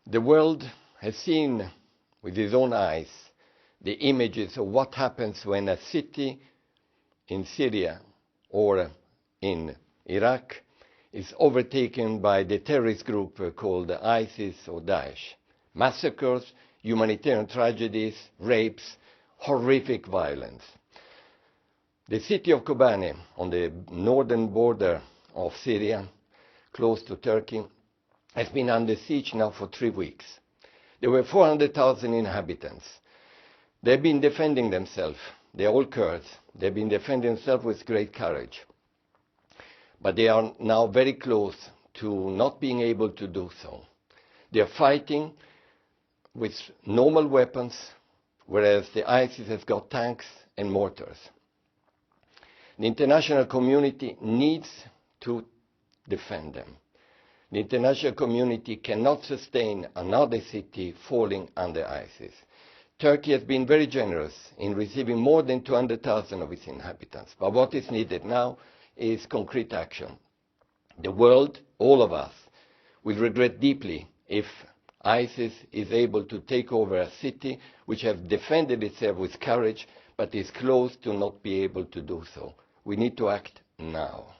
The world has seen with its own eyes the images of what happens when a city in Syria or in Iraq is overtaken by the terrorist group called ISIS or Daesh. Massacres, humanitarian tragedies, rapes, horrific violence. The city of Kobanê, on the northern border of Syria, close to Turkey, has been under siege now for 3 weeks. There were 400,000 inhabitants. They've been defending themselves. They are all Kurds. They've been defending themselves with great courage. But they are now very close to not being able to do so. They are fighting with normal weapons, whereas the ISIS has got tanks and mortars. The international community needs to defend them. The international community cannot sustain another city falling under ISIS. Turkey has been very generous in receiving more than 200,000 of its inhabitants. But what is needed now is concrete action. The world, all of us, will regret deeply if ISIS is able to take over a city which has defended itself with courage but is close to not be able to do so. We need to act now.